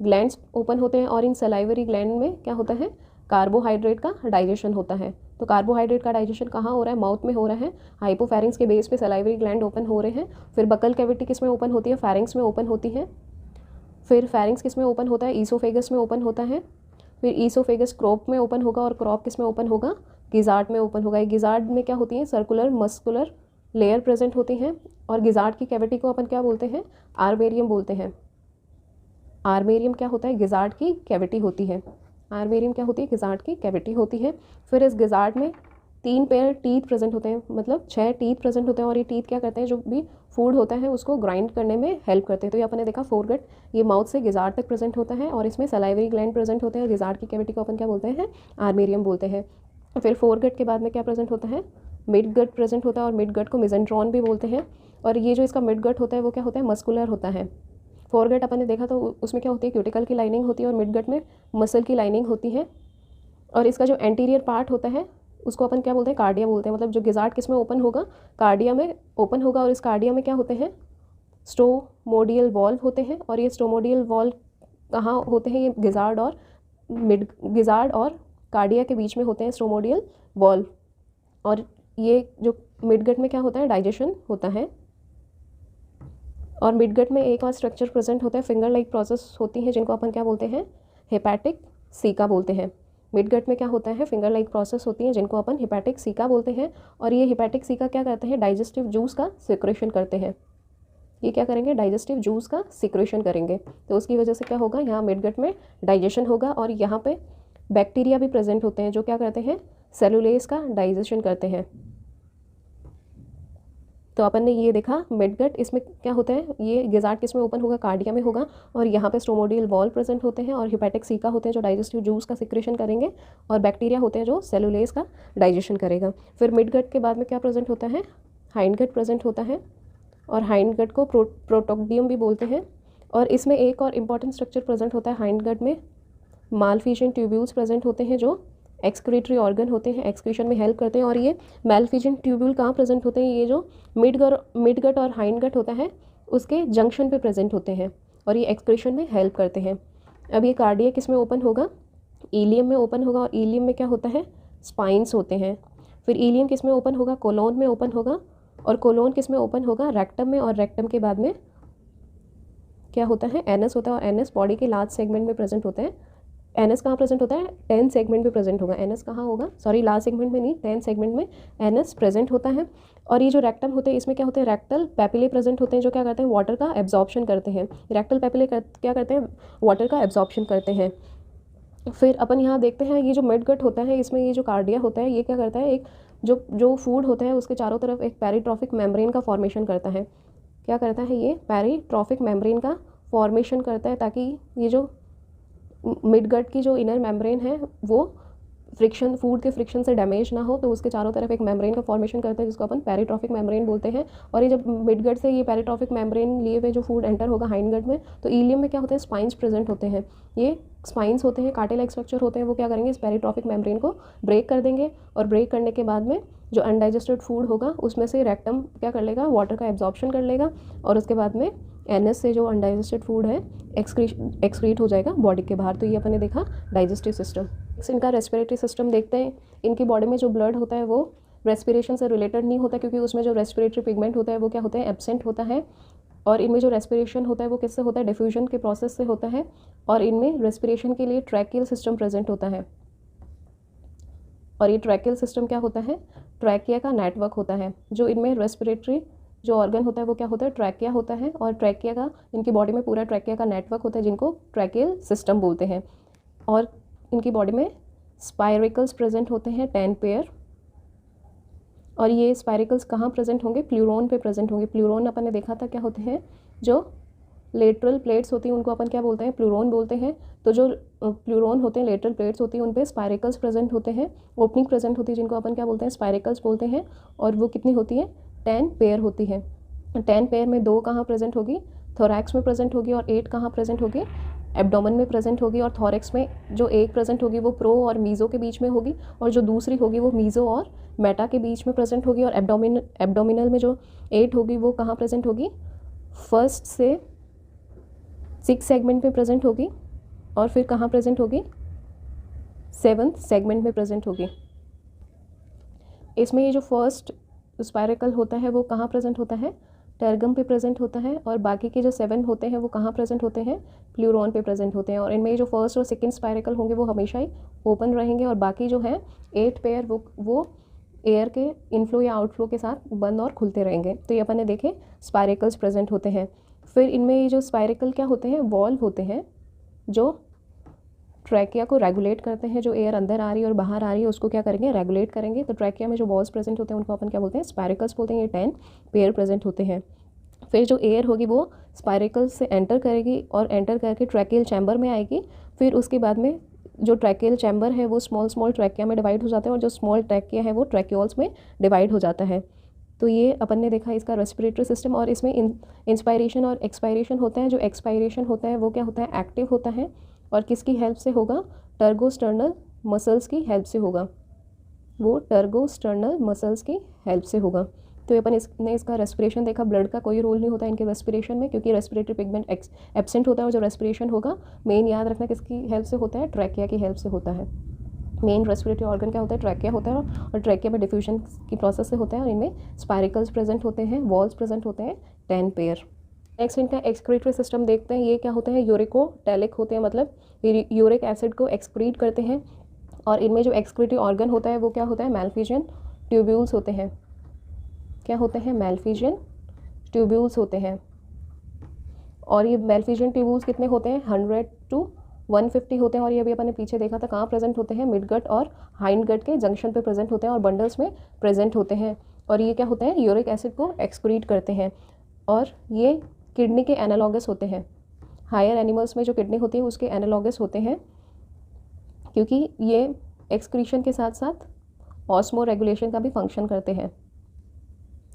ग्लैंड्स ओपन होते हैं, और इन सलाइवरी ग्लैंड में क्या होता है, कार्बोहाइड्रेट का डाइजेशन होता है। तो कार्बोहाइड्रेट का डाइजेशन कहाँ हो रहा है, माउथ में हो रहा है। हाइपोफैरिंक्स के बेस पे सलाइवरी ग्लैंड ओपन हो रहे हैं। फिर बक्कल कैविटी किस में ओपन होती है, फैरिंक्स में ओपन होती है। फिर फैरिंक्स किस में ओपन होता है, ईसोफेगस में ओपन होता है। फिर ईसोफेगस क्रॉप में ओपन होगा, और क्रॉप किस में ओपन होगा, गिजार्ड में ओपन होगा। गिजार्ड में क्या होती है, सर्कुलर मस्कुलर लेयर प्रेजेंट होती हैं, और गिजार्ड की कैविटी को अपन क्या बोलते हैं, आर्मेरियम बोलते हैं। आर्मेरियम क्या होता है, गिजार्ड की कैविटी होती है। आर्मेरियम क्या होती है, गिजार्ड की कैविटी होती है। फिर इस गिजार्ड में 3 पेयर टीथ प्रेजेंट होते हैं, मतलब 6 टीथ प्रेजेंट होते हैं, और ये टीथ क्या करते हैं, जो भी फूड होता है उसको ग्राइंड करने में हेल्प करते हैं। तो ये अपन ने देखा, फोरगट ये माउथ से गिजार्ड तक प्रेजेंट होता है, और इसमें सलाइवरी ग्लैंड प्रेजेंट होते हैं। गिजार्ड की कैविटी को अपन क्या बोलते हैं, आर्मेरियम बोलते हैं। फिर फोरगट के बाद में क्या प्रेजेंट होता है, मिडगट प्रेजेंट होता है, और मिडगट को मेसेंट्रॉन भी बोलते हैं। और ये जो इसका मिडगट होता है वो क्या होता है, मस्कुलर होता है। फोरगट अपन ने देखा तो उसमें क्या होती है, क्यूटिकल की लाइनिंग होती है, और मिडगट में मसल की लाइनिंग होती है। और इसका जो एंटीरियर पार्ट होता है उसको अपन क्या बोलते हैं, कार्डिया बोलते हैं। मतलब जो गिजार्ड किस में ओपन होगा, कार्डिया में ओपन होगा, और इस कार्डिया में क्या होते हैं, स्टोमोडियल वॉल्व होते हैं। और ये स्टोमोडियल वॉल्व कहाँ होते हैं, ये गिजार्ड और कार्डिया के बीच में होते हैं स्टोमोडियल वॉल्व। और ये जो मिडगट में क्या होता है, डाइजेशन होता है। और मिडगट में एक और स्ट्रक्चर प्रेजेंट होता है, फिंगर लाइक प्रोसेस होती है, जिनको अपन क्या बोलते हैं, हेपेटिक सीका बोलते हैं। मिडगट में क्या होता है, फिंगर लाइक प्रोसेस होती है, जिनको अपन हेपेटिक सीका बोलते हैं। और ये हेपेटिक सीका क्या करते हैं, डाइजेस्टिव जूस का सिक्रेशन करते हैं। ये क्या करेंगे, डाइजेस्टिव जूस का सिक्रेशन करेंगे। तो उसकी वजह से क्या होगा, यहाँ मिडगट में डाइजेशन होगा, और यहाँ पे बैक्टीरिया भी प्रेजेंट होते हैं, जो क्या करते हैं, सेलुलेज का डाइजेशन करते हैं। तो अपन ने ये देखा मिडगट, इसमें क्या होता है, ये गिजार्ड किस में ओपन होगा, कार्डिया में होगा, और यहाँ पे स्टोमोडियल वॉल प्रेजेंट होते हैं, और हेपेटिक सीका होते हैं जो डाइजेस्टिव जूस का सिक्रेशन करेंगे, और बैक्टीरिया होते हैं जो सेलुलेज का डाइजेशन करेगा। फिर मिडगट के बाद में क्या प्रेजेंट होता है, हाइंडगट प्रेजेंट होता है, और हाइंडगट को प्रोटोक्डियम भी बोलते हैं। और इसमें एक और इम्पॉर्टेंट स्ट्रक्चर प्रेजेंट होता है हाइंडगट में, मालफिशियन ट्यूब्यूल्स प्रेजेंट होते हैं, जो एक्सक्रीटरी ऑर्गन होते हैं, एक्सक्रीशन में हेल्प करते हैं। और ये मालफिशियन ट्यूब्यूल कहाँ प्रेजेंट होते हैं, ये जो मिडगट और हाइंडगट होता है उसके जंक्शन पे प्रेजेंट होते हैं, और ये एक्सक्रीशन में हेल्प करते हैं। अब ये कार्डिया किस में ओपन होगा, इलियम में ओपन होगा, और इलियम में क्या होता है, स्पाइंस होते हैं। फिर इलियम किस में ओपन होगा, कोलोन में ओपन होगा, और कोलोन किस में ओपन होगा, रेक्टम में। और रेक्टम के बाद में क्या होता है, एनस होता है, और एनस बॉडी के लास्ट सेगमेंट में प्रेजेंट होता है। एनस कहाँ प्रेजेंट होता है, 10 सेगमेंट में प्रेजेंट होगा। एनस कहाँ होगा, सॉरी लास्ट सेगमेंट में नहीं, 10 सेगमेंट में एनस प्रेजेंट होता है। और ये जो रेक्टम होते हैं इसमें क्या होते हैं, रेक्टल पैपिले प्रेजेंट होते हैं, जो क्या करते हैं, वाटर का एब्जॉर्प्शन करते हैं। रेक्टल पैपिले क्या करते हैं, वाटर का एब्जॉर्प्शन करते हैं। फिर अपन यहाँ देखते हैं, ये जो मिडगट होता है इसमें ये जो कार्डिया होता है ये क्या करता है, एक जो जो फूड होता है उसके चारों तरफ एक पेरिट्रॉफिक मेम्ब्रेन का फॉर्मेशन करता है। क्या करता है ये? पेरिट्रॉफिक मेम्ब्रेन का फॉर्मेशन करता है, ताकि ये जो मिड गट की जो इनर मेम्ब्रेन है वो फ्रिक्शन, फूड के फ्रिक्शन से डैमेज ना हो, तो उसके चारों तरफ एक मेम्ब्रेन का फॉर्मेशन करता है जिसको अपन पेरिट्रॉफिक मेम्ब्रेन बोलते हैं। और ये जब मिड गट से ये पेरिट्रॉफिक मेम्ब्रेन लिए हुए जो फूड एंटर होगा हाइंड गट में, तो इलियम में क्या होते हैं? स्पाइंस प्रेजेंट होते हैं। ये स्पाइंस होते हैं, कांटे लाइक स्ट्रक्चर होते हैं, वो क्या करेंगे? इस पेरिट्रॉफिक मेम्ब्रेन को ब्रेक कर देंगे, और ब्रेक करने के बाद में जो अनडाइजेस्टेड फूड होगा उसमें से रेक्टम क्या कर लेगा? वाटर का एब्जॉर्प्शन कर लेगा, और उसके बाद में एनएस से जो अनडाइजेस्टेड फूड है एक्सक्रीट हो जाएगा बॉडी के बाहर। तो ये अपन ने देखा डाइजेस्टिव सिस्टम। इनका रेस्पिरेटरी सिस्टम देखते हैं। इनकी बॉडी में जो ब्लड होता है वो रेस्पिरेशन से रिलेटेड नहीं होता, क्योंकि उसमें जो रेस्पिरेटरी पिगमेंट होता है वो क्या होता है? एब्सेंट होता है। और इनमें जो रेस्पिरेशन होता है वो किससे होता है? डिफ्यूजन के प्रोसेस से होता है। और इनमें रेस्पिरेशन के लिए ट्रैकियल सिस्टम प्रेजेंट होता है। और ये ट्रैकियल सिस्टम क्या होता है? ट्रैकिया का नेटवर्क होता है। जो इनमें रेस्पिरेटरी जो ऑर्गन होता है वो क्या होता है? ट्रैकिया होता है। और ट्रैकिया का इनकी बॉडी में पूरा ट्रैकिया का नेटवर्क होता है, जिनको ट्रैकियल सिस्टम बोलते हैं। और इनकी बॉडी में स्पाइरिकल्स प्रेजेंट होते हैं 10 पेयर। और ये स्पाइरिकल्स कहाँ प्रेजेंट होंगे? प्लूरोन पे प्रेजेंट होंगे। प्लूरोन अपन ने देखा था क्या होते हैं? जो लेटरल प्लेट्स होती हैं उनको अपन क्या बोलते हैं? प्लूरोन बोलते हैं। तो जो प्लूरोन होते हैं, लेटरल प्लेट्स होती हैं, उन पे स्पाइरिकल्स प्रेजेंट होते हैं, ओपनिंग प्रेजेंट होती है, जिनको अपन क्या बोलते हैं? स्पाइरिकल्स बोलते हैं। और वो कितनी होती है? 10 पेयर होती है। 10 पेयर में 2 कहाँ प्रेजेंट होगी? थोरैक्स में प्रेजेंट होगी। और 8 कहाँ प्रेजेंट होगी? एब्डोमेन में प्रेजेंट होगी। और थोरैक्स में जो एक प्रेजेंट होगी वो प्रो और मीज़ो के बीच में होगी, और जो दूसरी होगी वो मीज़ो और मेटा के बीच में प्रेजेंट होगी। और एब्डोमिनल में जो 8 होगी वो कहाँ प्रेजेंट होगी? फर्स्ट से 6 सेगमेंट में प्रेजेंट होगी। और फिर कहाँ प्रेजेंट होगी? 7th सेगमेंट में प्रेजेंट होगी। इसमें ये जो फर्स्ट स्पाइरिकल होता है वो कहाँ प्रेजेंट होता है? टर्गम पे प्रेजेंट होता है। और बाकी के जो 7 होते हैं वो कहाँ प्रेजेंट होते हैं? प्लूरोन पे प्रेजेंट होते हैं। और इनमें जो फर्स्ट और सेकंड स्पाइरिकल होंगे वो हमेशा ही ओपन रहेंगे, और बाकी जो है 8 पेयर वो एयर के इनफ्लो या आउटफ्लो के साथ बंद और खुलते रहेंगे। तो ये अपन ने देखे स्पाइरिकल्स प्रेजेंट होते हैं। फिर इनमें ये जो स्पाइरिकल क्या होते हैं? वॉल्व होते हैं, जो ट्रैकिया को रेगुलेट करते हैं। जो एयर अंदर आ रही है और बाहर आ रही है उसको क्या करेंगे? रेगुलेट करेंगे। तो ट्रैकिया में जो वॉल्स प्रेजेंट होते हैं उनको अपन क्या बोलते हैं? स्पाइरिकल्स बोलते हैं। ये 10 पेयर प्रेजेंट होते हैं। फिर जो एयर होगी वो स्पाइरिकल्स से एंटर करेगी, और एंटर करके ट्रैकियल चैम्बर में आएगी। फिर उसके बाद में जो ट्रैकियल चैम्बर है वो स्मॉल ट्रैकिया में डिवाइड हो जाता है, और जो स्मॉल ट्रैकिया है वो ट्रैक्यूल्स में डिवाइड हो जाता है। तो ये अपन ने देखा इसका रेस्पिरेटरी सिस्टम। और इसमें इंस्पायरेशन और एक्सपायरेशन होता है। जो एक्सपायरेशन होता है वो क्या होता है? एक्टिव होता है। और किसकी हेल्प से होगा? टर्गोस्टर्नल मसल्स की हेल्प से होगा। वो टर्गोस्टर्नल मसल्स की हेल्प से होगा। तो अपन इसने इसका रेस्पिरेशन देखा। ब्लड का कोई रोल नहीं होता इनके रेस्पिरेशन में, क्योंकि रेस्पिरेटरी पिगमेंट एब्सेंट होता है। और जो रेस्पिरेशन होगा मेन याद रखना किसकी हेल्प से होता है? ट्रैकिया की हेल्प से होता है। मेन रेस्पिरेटरी ऑर्गन क्या होता है? ट्रैकिया होता है। और ट्रैकिया में डिफ्यूजन की प्रोसेस से होता है, और इनमें स्पाइरिकल्स प्रेजेंट होते हैं, वॉल्स प्रेजेंट होते हैं 10 पेयर। नेक्स्ट इनका एक्सक्रीटरी सिस्टम देखते हैं। ये क्या होते हैं? यूरिकोटैलिक होते हैं, मतलब यूरिक एसिड को एक्सक्रीट करते हैं। और इनमें जो एक्सक्रीटरी ऑर्गन होता है वो क्या होता है? मैल्फिजियन ट्यूब्यूल्स होते हैं। क्या होते हैं? मैल्फिजियन ट्यूब्यूल्स होते हैं। और ये मैल्फिजियन ट्यूब्यूल्स कितने होते हैं? 100 to 150 होते हैं। और ये अभी अपन ने पीछे देखा था कहाँ प्रेजेंट होते हैं? मिड गट और हाइंड गट के जंक्शन पे प्रेजेंट होते हैं, और बंडल्स में प्रेजेंट होते हैं। और ये क्या होते हैं? यूरिक एसिड को एक्सक्रीट करते हैं। और ये किडनी के एनालॉगस होते हैं। हायर एनिमल्स में जो किडनी होती है उसके एनालॉगस होते हैं, क्योंकि ये एक्सक्रीशन के साथ साथ ऑस्मो रेगुलेशन का भी फंक्शन करते हैं।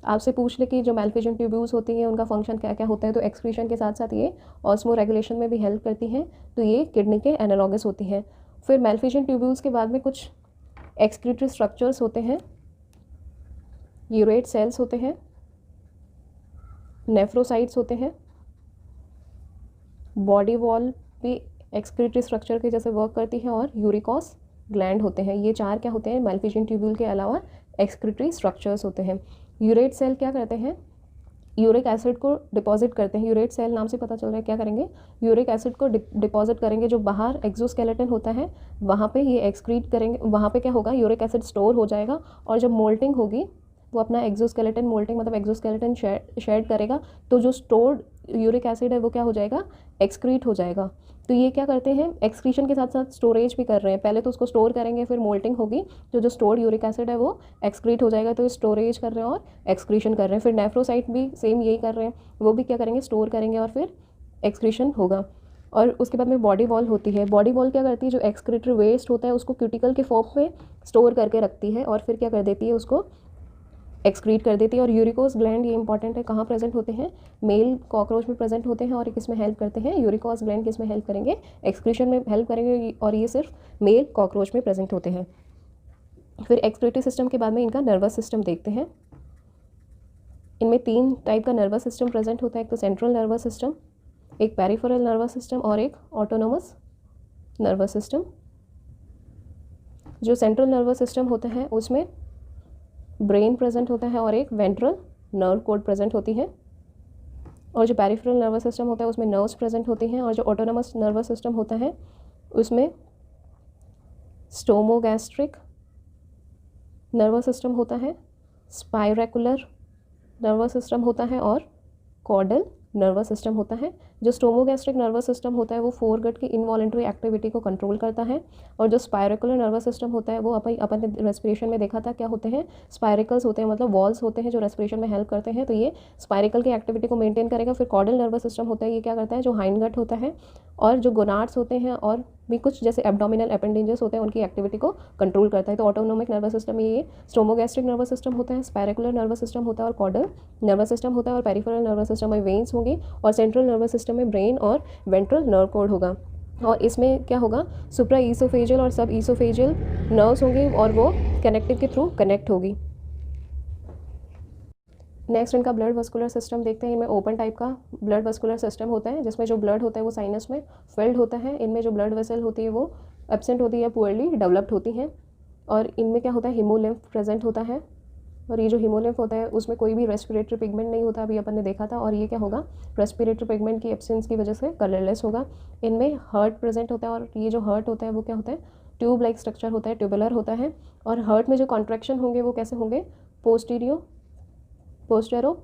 आपसे पूछ ले कि जो मैल्फिजियन ट्यूब्यूल्स होती हैं उनका फंक्शन क्या क्या होता है, तो एक्सक्रीशन के साथ साथ ये ऑस्मो रेगुलेशन में भी हेल्प करती हैं। तो ये किडनी के एनालॉगस होती हैं। फिर मैल्फिजियन ट्यूब्यूल्स के बाद में कुछ एक्सक्रीटरी स्ट्रक्चर्स होते हैं। यूरेट सेल्स होते हैं, नेफ्रोसाइट्स होते हैं, बॉडी वॉल भी एक्सक्रीटरी स्ट्रक्चर के जैसे वर्क करती है, और यूरिकॉस ग्लैंड होते हैं। ये 4 क्या होते हैं? मैल्फिजियन ट्यूब्यूल के अलावा एक्सक्रीटरी स्ट्रक्चर्स होते हैं। यूरेट सेल क्या करते हैं? यूरिक एसिड को डिपॉजिट करते हैं। यूरेट सेल नाम से पता चल रहा है क्या करेंगे? यूरिक एसिड को डिपॉजिट करेंगे। जो बाहर एक्सोस्केलेटन होता है वहाँ पे ये एक्सक्रीट करेंगे। वहाँ पे क्या होगा? यूरिक एसिड स्टोर हो जाएगा, और जब मोल्टिंग होगी वो अपना एक्सोस्केलेटन मोल्टिंग मतलब एक्सोस्केलेटन शेड करेगा, तो जो स्टोर्ड यूरिक एसिड है वो क्या हो जाएगा, एक्सक्रीट हो जाएगा। तो ये क्या करते हैं, एक्सक्रीशन के साथ साथ स्टोरेज भी कर रहे हैं। पहले तो उसको स्टोर करेंगे, फिर मोल्टिंग होगी, तो जो स्टोर्ड यूरिक एसिड है वो एक्सक्रीट हो जाएगा। तो स्टोरेज कर रहे हैं और एक्सक्रीशन कर रहे हैं। फिर नेफ्रोसाइट भी सेम यही कर रहे हैं, वो भी क्या करेंगे, स्टोर करेंगे और फिर एक्सक्रीशन होगा। और उसके बाद में बॉडी वॉल होती है। बॉडी वॉल क्या करती है, जो एक्सक्रीटरी वेस्ट होता है उसको क्यूटिकल के फॉर्म में स्टोर करके रखती है और फिर क्या कर देती है, उसको एक्सक्रीट कर देती है। और यूरिकोस ग्लैंड, ये इंपॉर्टेंट है, कहाँ प्रेजेंट होते हैं, मेल कॉकरोच में प्रेजेंट होते हैं और किस में हेल्प करते हैं, यूरिकोस ग्लैंड किस में हेल्प करेंगे, एक्सक्रीशन में हेल्प करेंगे, और ये सिर्फ मेल कॉकरोच में प्रेजेंट होते हैं। फिर एक्सक्रीटरी सिस्टम के बाद में इनका नर्वस सिस्टम देखते हैं। इनमें 3 टाइप का नर्वस सिस्टम प्रेजेंट होता है, एक तो सेंट्रल नर्वस सिस्टम, एक पेरिफेरल नर्वस सिस्टम और एक ऑटोनोमस नर्वस सिस्टम। जो सेंट्रल नर्वस सिस्टम होता है उसमें ब्रेन प्रेजेंट होता है और एक वेंट्रल नर्व कोड प्रेजेंट होती है। और जो पेरिफेरल नर्वस सिस्टम होता है उसमें नर्व्स प्रेजेंट होती हैं। और जो ऑटोनोमस नर्वस सिस्टम होता है उसमें स्टोमोगैस्ट्रिक नर्वस सिस्टम होता है, स्पाइरेकुलर नर्वस सिस्टम होता है और कॉर्डल नर्वस सिस्टम होता है। जो स्टोमोगैस्ट्रिक नर्वस सिस्टम होता है वो फोरगट की इनवॉलेंट्री एक्टिविटी को कंट्रोल करता है। और जो स्पाइरेकुलर नर्वस सिस्टम होता है वो अपन ने रेस्पिरेशन में देखा था, क्या होते हैं, स्पाइरिकल्स होते हैं, मतलब वॉल्स होते हैं जो रेस्पिरेशन में हेल्प करते हैं, तो ये स्पाइरिकल की एक्टिविटी को मेंटेन करेगा। फिर कॉर्डल नर्वस सिस्टम होता है, ये क्या करता है, जो हाइंडगट होता है और जो गोनाड्स होते हैं और भी कुछ जैसे एब्डोमिनल अपेंडेजेस होते हैं उनकी एक्टिविटी को कंट्रोल करता है। तो ऑटोनोमिक नर्वस सिस्टम में ये स्टोमोगैस्ट्रिक नर्वस सिस्टम होता है, स्पाइरेकुलर नर्वस सिस्टम होता है और कॉर्डल नर्वस सिस्टम होता है। और पेरिफेरल नर्वस सिस्टम में वेन्स होंगी और सेंट्रल नर्वस सिस्टम में ब्रेन और वेंट्रल नर्व कोड होगा। और इसमें क्या होगा, सुप्रा ईसोफेजियल और सब ईसोफेजियल नर्व्स होंगे और वो कनेक्टिव के थ्रू कनेक्ट होगी। नेक्स्ट इनका ब्लड वस्कुलर सिस्टम देखते हैं। इनमें ओपन टाइप का ब्लड वस्कुलर सिस्टम होता है जिसमें जो ब्लड होता है वो साइनस में फिल्ड होता है। इनमें जो ब्लड वेसल होती है वो एब्सेंट होती है, पुअरली डेवलप्ड होती हैं। और इनमें क्या होता है, हीमोलिम्फ प्रेजेंट होता है। और ये जो हीमोलिम्फ होता है उसमें कोई भी रेस्पिरेटरी पिगमेंट नहीं होता, अभी अपन ने देखा था। और ये क्या होगा, रेस्पिरेटरी पिगमेंट की एब्सेंस की वजह से कलरलेस होगा। इनमें हार्ट प्रेजेंट होता है और ये जो हार्ट होता है वो क्या होता है, ट्यूब लाइक स्ट्रक्चर होता है, ट्यूबुलर होता है। और हार्ट में जो कॉन्ट्रैक्शन होंगे वो कैसे होंगे, पोस्टेरो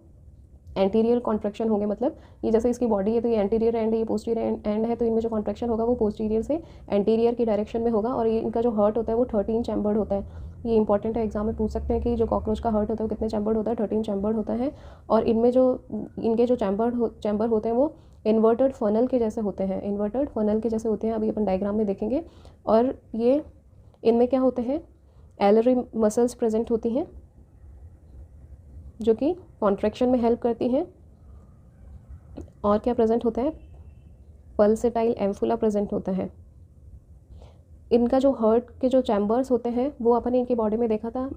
एंटीरियर कॉन्ट्रैक्शन होंगे। मतलब ये जैसे इसकी बॉडी है तो ये एंटीरियर एंड, ये पोस्टीरियर एंड है, तो इनमें जो कॉन्ट्रैक्शन होगा वो पोस्टीरियर से एंटीरियर की डायरेक्शन में होगा। और ये इनका जो हार्ट होता है वो 13 चैम्बर्ड होता है। ये इंपॉर्टेंट है, एग्जाम में पूछ सकते हैं कि जो कॉकरोच का हार्ट होता है वो कितने चैम्बर्ड होता है, 13 चैम्बर्ड होता है। और इनमें जो इनके जो चैम्बर होते हैं वो इन्वर्टेड फनल के जैसे होते हैं, इन्वर्टेड फनल के जैसे होते हैं, अभी अपन डायग्राम में देखेंगे। और ये इनमें क्या होते हैं, एलरी मसल्स प्रेजेंट होती हैं जो कि कॉन्ट्रैक्शन में हेल्प करती हैं। और क्या प्रेजेंट होता है, पल्सेटाइल एम्फुला प्रेजेंट होता है। इनका जो हार्ट के जो चैम्बर्स होते हैं वो अपन इनकी बॉडी में देखा था,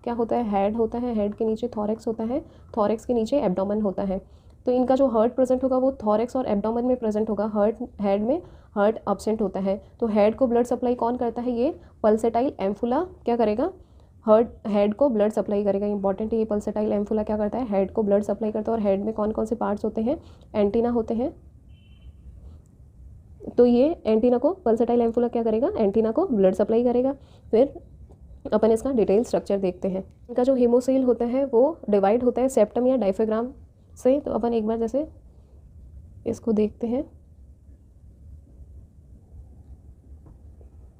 क्या होता है, हेड होता है, हेड के नीचे थॉरेक्स होता है, थॉरेक्स के नीचे एब्डोमेन होता है। तो इनका जो हार्ट प्रेजेंट होगा वो थॉरेक्स और एब्डोमेन में प्रेजेंट होगा, हेड में हार्ट एब्सेंट होता है। तो हेड को ब्लड सप्लाई कौन करता है, ये पल्सेटाइल एम्फुला क्या करेगा, हेड को ब्लड सप्लाई करेगा। इंपॉर्टेंट है, ये पल्सेटाइल एम्फुला क्या करता है, हेड को ब्लड सप्लाई करता है। और हेड में कौन कौन से पार्ट्स होते हैं, एंटीना होते हैं। तो ये एंटीना को, पल्सेटाइल एम्फुला क्या करेगा, एंटीना को ब्लड सप्लाई करेगा। फिर अपन इसका डिटेल स्ट्रक्चर देखते हैं। इनका जो हीमोसील होता है वो डिवाइड होता है सेप्टम या डायफ्राम से। तो अपन एक बार जैसे इसको देखते हैं,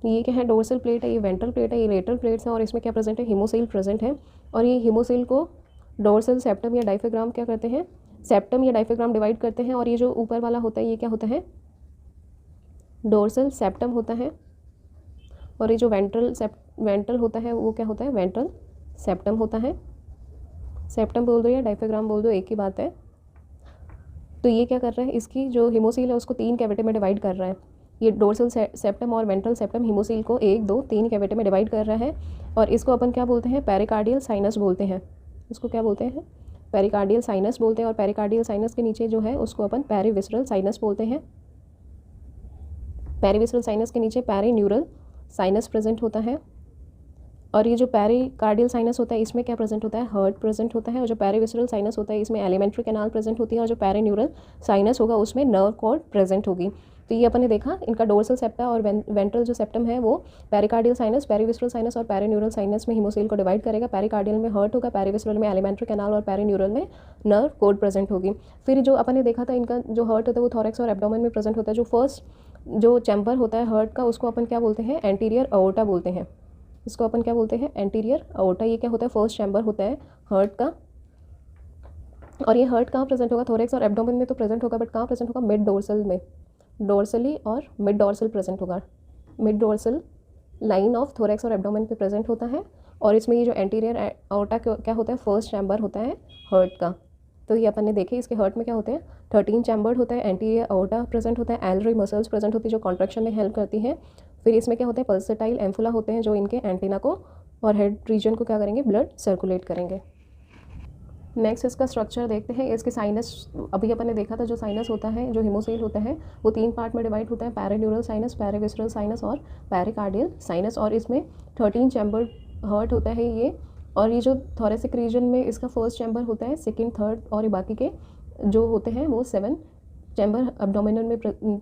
ये क्या है, डोर्सल प्लेट है, ये वेंट्रल प्लेट है, ये लेटरल प्लेट्स हैं। और इसमें क्या प्रेजेंट है, हीमोसील प्रेजेंट है। और ये हीमोसील को डोर्सल, सेप्टम या डायफ्राम क्या करते हैं, सेप्टम या डायफ्राम डिवाइड करते हैं। और ये जो ऊपर वाला होता है ये क्या होता है, डोर्सल सेप्टम होता है। और ये जो वेंट्रल होता है वो क्या होता है, वेंट्रल सेप्टम होता है। सेप्टम बोल दो या डायफ्राम बोल दो, एक ही बात है। तो ये क्या कर रहा है, इसकी जो हीमोसील है उसको 3 कैविटी में डिवाइड कर रहा है। ये डोर्सल सेप्टम और वेंट्रल सेप्टम हीमोसील को 1, 2, 3 कैविटी में डिवाइड कर रहा है। और इसको अपन क्या बोलते हैं, पेरिकार्डियल साइनस बोलते हैं। इसको क्या बोलते हैं, पेरिकार्डियल साइनस बोलते हैं। और पेरिकार्डियल साइनस के नीचे जो है उसको अपन पेरीविसरल साइनस बोलते हैं। पेरीविसरल साइनस के नीचे पेरीन्यूरल साइनस प्रेजेंट होता है। और ये जो पेरिकार्डियल साइनस होता है इसमें क्या प्रेजेंट होता है, हार्ट प्रेजेंट होता है। और जो पेरीविसरल साइनस होता है इसमें एलिमेंट्री कैनाल प्रेजेंट होती है। और जो पेरीन्यूरल साइनस होगा उसमें नर्व कॉर्ड प्रेजेंट होगी। तो ये अपन ने देखा इनका डोर्सल सेप्टा और वेंट्रल जो सेप्टम है वो पेरिकार्डियल साइनस, पेरीविस्रल साइनस और पेरीन्यूरल साइनस में हीमोसील को डिवाइड करेगा। पेरिकार्डियल में हर्ट होगा, पेरीविस्रल में एलिमेंट्री कैनाल और पेरीन्यूरल में नर्व कोड प्रेजेंट होगी। फिर जो अपन ने देखा था इनका जो हर्ट होता है वो थोरैक्स और एब्डोमेन में प्रेजेंट होता है। जो फर्स्ट जो चैम्बर होता है हर्ट का उसको अपन क्या बोलते हैं, एंटीरियर अओर्टा बोलते हैं। इसको अपन क्या बोलते हैं, एंटीरियर अओर्टा। ये क्या होता है, फर्स्ट चैम्बर होता है हर्ट का। और ये हर्ट कहाँ प्रेजेंट होगा, थोरैक्स और एब्डोमेन में तो प्रेजेंट होगा, बट कहाँ प्रेजेंट होगा, मिड डोर्सल में, डोर्सली और मिड डोर्सल प्रेजेंट होगा। Mid dorsal line of thorax और एब्डोमेन पे प्रेजेंट होता है। और इसमें ये जो एंटीरियर अओर्टा क्या होता है, फर्स्ट चैम्बर होता है हर्ट का। तो ये अपन ने देखे इसके हर्ट में क्या होते हैं, 13 चैम्बर होता है, एंटीरियर अओर्टा प्रेजेंट होता है, एल्डरी मसल्स प्रेजेंट होती है जो कॉन्ट्रैक्शन में हेल्प करती हैं। फिर इसमें क्या होता है, पल्सेटाइल एम्फुला होते हैं जो इनके एंटीना को और हेड रीजन को क्या करेंगे, ब्लड सर्कुलेट करेंगे। नेक्स्ट इसका स्ट्रक्चर देखते हैं। इसके साइनस अभी अपन ने देखा था, जो साइनस होता है जो हीमोसील होता है वो 3 पार्ट में डिवाइड होता है, पेरीन्यूरल साइनस, पेरीविस्रल साइनस और पेरिकार्डियल साइनस। और इसमें 13 चैम्बर हर्ट होता है ये। और ये जो थोरेसिक रीजन में इसका फर्स्ट चैम्बर होता है, सेकेंड, थर्ड और ये बाकी के जो होते हैं वो 7 चैम्बर एब्डोमिनल में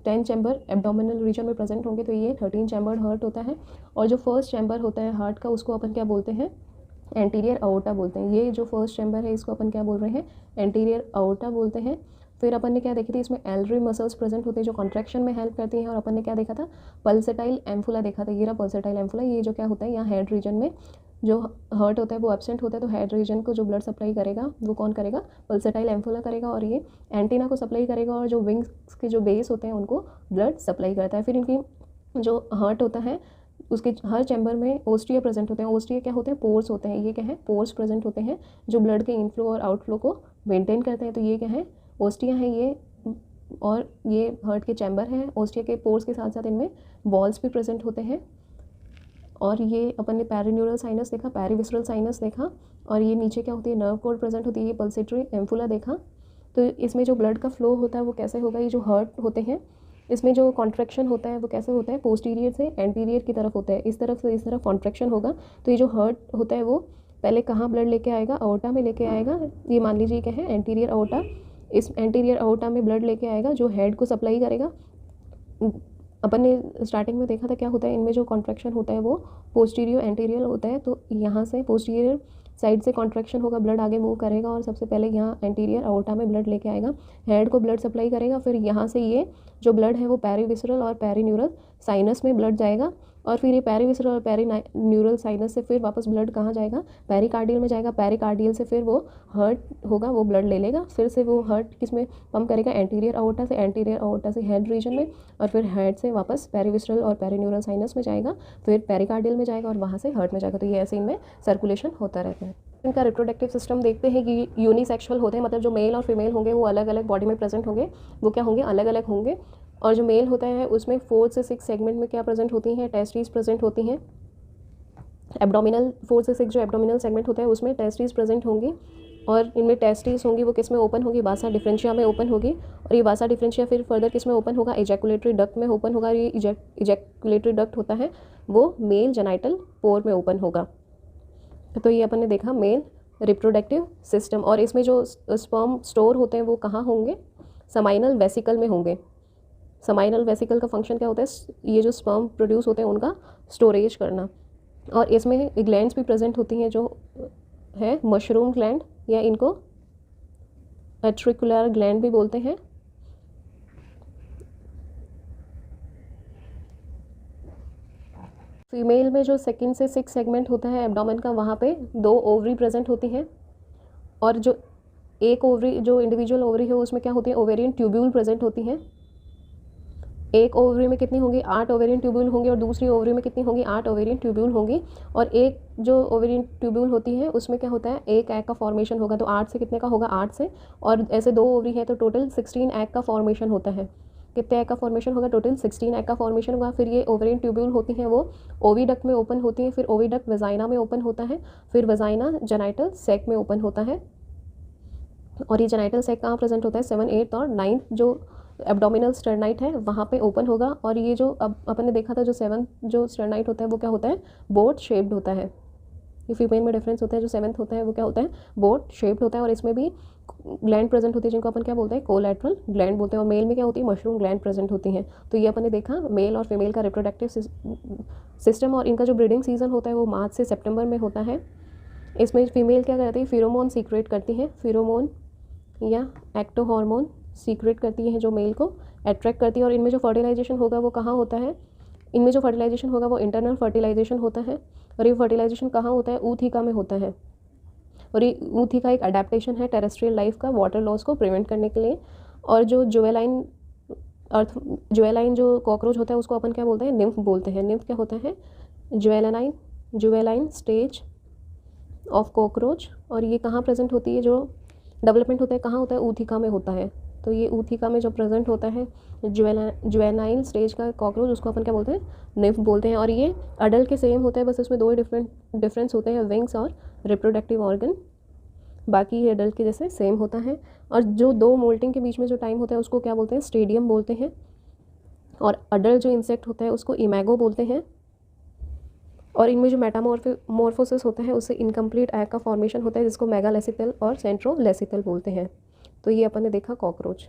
10 चैम्बर एब्डोमिनल रीजन में प्रेजेंट होंगे। तो ये 13 चैम्बर हर्ट होता है। और जो फर्स्ट चैम्बर होता है हार्ट का उसको अपन क्या बोलते हैं, एंटीरियर अओर्टा बोलते हैं। ये जो फर्स्ट चैम्बर है इसको अपन क्या बोल रहे हैं, एंटीरियर अओर्टा बोलते हैं। फिर अपन ने क्या देखी थी, इसमें एल्डरी मसल्स प्रेजेंट होते हैं जो कॉन्ट्रैक्शन में हेल्प करती हैं। और अपन ने क्या देखा था, पल्सेटाइल एम्फुला देखा था। ये रहा पल्सेटाइल एम्फुला। ये जो क्या होता है, यहाँ हेड रीजन में जो हर्ट होता है वो एब्सेंट होता है, तो हेड रीजन को जो ब्लड सप्लाई करेगा वो कौन करेगा, पल्सेटाइल एम्फुला करेगा। और ये एंटीना को सप्लाई करेगा और जो विंग्स के जो बेस होते हैं उनको ब्लड सप्लाई करता है। फिर इनकी जो हर्ट होता है उसके हर चैम्बर में ओस्टिया प्रेजेंट होते हैं। ओस्टिया क्या होते हैं, पोर्स होते हैं। ये क्या है, पोर्स प्रेजेंट होते हैं जो ब्लड के इनफ्लो और आउटफ्लो को मेंटेन करते हैं। तो ये क्या है, ओस्टिया है ये। और ये हर्ट के चैम्बर हैं। ओस्टिया के पोर्स के साथ साथ इनमें वॉल्स भी प्रेजेंट होते हैं। और ये अपन ने पेरीन्यूरल साइनस देखा, पेरीविस्रल साइनस देखा। और ये नीचे क्या होती है, नर्व कोड प्रेजेंट होती है, ये पल्सेटरी एम्फुला देखा। तो इसमें जो ब्लड का फ्लो होता है वो कैसे होगा, ये जो हर्ट होते हैं इसमें जो कॉन्ट्रैक्शन होता है वो कैसे होता है, पोस्टीरियर से एंटीरियर की तरफ होता है, इस तरफ से इस तरफ कॉन्ट्रैक्शन होगा। तो ये जो हर्ट होता है वो पहले कहाँ ब्लड लेके आएगा, अओर्टा में लेके आएगा। ये मान लीजिए क्या है, एंटीरियर अओर्टा। इस एंटीरियर अओर्टा में ब्लड लेके आएगा जो हेड को सप्लाई करेगा। अपन ने स्टार्टिंग में देखा था क्या होता है, इनमें जो कॉन्ट्रैक्शन होता है वो पोस्टीरियर एंटीरियर होता है। तो यहाँ से पोस्टीरियर साइड से कॉन्ट्रैक्शन होगा, ब्लड आगे मूव करेगा और सबसे पहले यहाँ एंटीरियर अओर्टा में ब्लड लेके आएगा, हेड को ब्लड सप्लाई करेगा। फिर यहाँ से ये जो ब्लड है वो पेरीविस्रल और पेरीन्यूरल साइनस में ब्लड जाएगा। और फिर ये पेरीविस्रल और पेरीन्यूरल साइनस से फिर वापस ब्लड कहाँ जाएगा, पेरिकार्डियल में जाएगा। पेरिकार्डियल से फिर वो हर्ट होगा, वो ब्लड ले लेगा। फिर से वो हर्ट किस में पंप करेगा, एंटीरियर अओर्टा से, एंटीरियर अओर्टा से हेड रीजन में। और फिर हेड से वापस पेरीविस्रल और पेरीन्यूरल साइनस में जाएगा, फिर पेरिकार्डियल में जाएगा और वहाँ से हर्ट में जाएगा। तो ये ऐसे इनमें सर्कुलेशन होता रहता है। इनका रिप्रोडक्टिव सिस्टम देखते हैं कि यूनिसेक्सुअल होते हैं, मतलब जो मेल और फीमेल होंगे वो अलग अलग बॉडी में प्रेजेंट होंगे, वो क्या होंगे, अलग अलग होंगे। और जो मेल होता है उसमें 4 से 6 सेगमेंट में क्या प्रेजेंट होती हैं, टेस्टिस प्रेजेंट होती हैं। एब्डोमिनल 4 से 6 जो एब्डोमिनल सेगमेंट होता है उसमें टेस्टिस प्रेजेंट होंगी। और इनमें टेस्टिस होंगी वो किस में ओपन होगी, वासा डिफरेंशिया में ओपन होगी। और ये वासा डिफरेंशिया फिर फर्दर किस में ओपन होगा, इजैकुलेटरी डक्ट में ओपन होगा। ये इजैकुलेटरी डक्ट होता है वो मेल जेनाइटल पोर में ओपन होगा। तो ये अपन ने देखा मेल रिप्रोडक्टिव सिस्टम। और इसमें जो स्पर्म स्टोर होते हैं वो कहाँ होंगे, समाइनल वेसिकल में होंगे। समाइनल वेसिकल का फंक्शन क्या होता है, ये जो स्पर्म प्रोड्यूस होते हैं उनका स्टोरेज करना। और इसमें ग्लैंड्स भी प्रेजेंट होती हैं जो है मशरूम ग्लैंड, या इनको एट्रिकुलर ग्लैंड भी बोलते हैं। फीमेल में जो 2 से 6 सेगमेंट होता है एब्डोमेन का, वहाँ पे 2 ओवरी प्रेजेंट होती हैं। और जो एक ओवरी, जो इंडिविजुअल ओवरी है उसमें क्या होती है, ओवेरियन ट्यूब्यूल प्रेजेंट होती हैं। एक ओवरी में कितनी होंगी, 8 ओवेरियन ट्यूब्यूल होंगी। और दूसरी ओवरी में कितनी होंगी, 8 ओवेरियन ट्यूब्यूल होंगी। और एक जो ओवेरियन ट्यूब्यूल होती है उसमें क्या होता है, एक एग का फॉर्मेशन होगा। तो 8 से कितने का होगा, 8 से। और ऐसे 2 ओवरी है तो टोटल 16 एग का फॉर्मेशन होता है। कितने एग का फॉर्मेशन होगा, टोटल 16 एग का फॉर्मेशन होगा। फिर ये ओवेरियन ट्यूब्यूल होती हैं वो ओविडक्ट में ओपन होती हैं। फिर ओविडक्ट वजाइना में ओपन होता है। फिर वजाइना जेनाइटल सैक में ओपन होता है। और ये जेनाइटल सैक कहाँ प्रेजेंट होता है, 7, 8 और 9 जो एब्डोमिनल स्टर्नाइट है वहाँ पे ओपन होगा। और ये जो अब अपन ने देखा था जो 7th जो स्टर्नाइट होता है वो क्या होता है, बोट शेप्ड होता है। ये फीमेल में डिफरेंस होता है, जो 7th होता है वो क्या होता है, बोट शेप्ड होता है। और इसमें भी ग्लैंड प्रेजेंट होती है जिनको अपन क्या बोलते हैं, कोलैटरल ग्लैंड बोलते हैं। और मेल में क्या होती है, मशरूम ग्लैंड प्रेजेंट होती हैं। तो ये अपन ने देखा मेल और फीमेल का रिप्रोडक्टिव सिस्टम, और इनका जो ब्रीडिंग सीजन होता है वो मार्च से सितंबर में होता है। इसमें फीमेल क्या करती है, फिरोमोन सीक्रेट करती है, फिरोमोन या एक्टो हार्मोन सीक्रेट करती है जो मेल को अट्रैक्ट करती है। और इनमें जो फर्टिलाइजेशन होगा वो कहाँ होता है, इनमें जो फर्टिलाइजेशन होगा वो इंटरनल फर्टिलाइजेशन होता है। और ये फर्टिलाइजेशन कहाँ होता है, ऊथिका में होता है। और ये ऊथिका एक अडेप्टेशन है टेरेस्ट्रियल लाइफ का वाटर लॉस को प्रिवेंट करने के लिए। और जो जुवेलाइन जो कॉकरोच होता है उसको अपन क्या बोलते हैं, निम्फ बोलते हैं। निम्फ क्या होता है, जुवेलाइन स्टेज ऑफ कॉकरोच। और ये कहाँ प्रेजेंट होती है, जो डेवलपमेंट होता है कहाँ होता है, ऊथिका में होता है। तो ये ऊथिका में जो प्रेजेंट होता है जुवेनाइल स्टेज का कॉकरोच, उसको अपन क्या बोलते हैं, निम्फ बोलते हैं। और ये अडल्ट के सेम होता है, बस इसमें दो डिफरेंस होते हैं, विंग्स और रिप्रोडक्टिव ऑर्गन। बाकी ये अडल्ट के जैसे सेम होता है। और जो दो मोल्टिंग के बीच में जो टाइम होता है उसको क्या बोलते हैं, स्टेडियम बोलते हैं। और अडल्ट जो इंसेक्ट होता है उसको इमैगो बोलते हैं। और इनमें जो मेटामॉर्फोसिस होता है उससे इनकम्प्लीट एग का फॉर्मेशन होता है जिसको मेगालेसिकल और सेंट्रोलेसिकल बोलते हैं। तो ये अपन ने देखा कॉकरोच।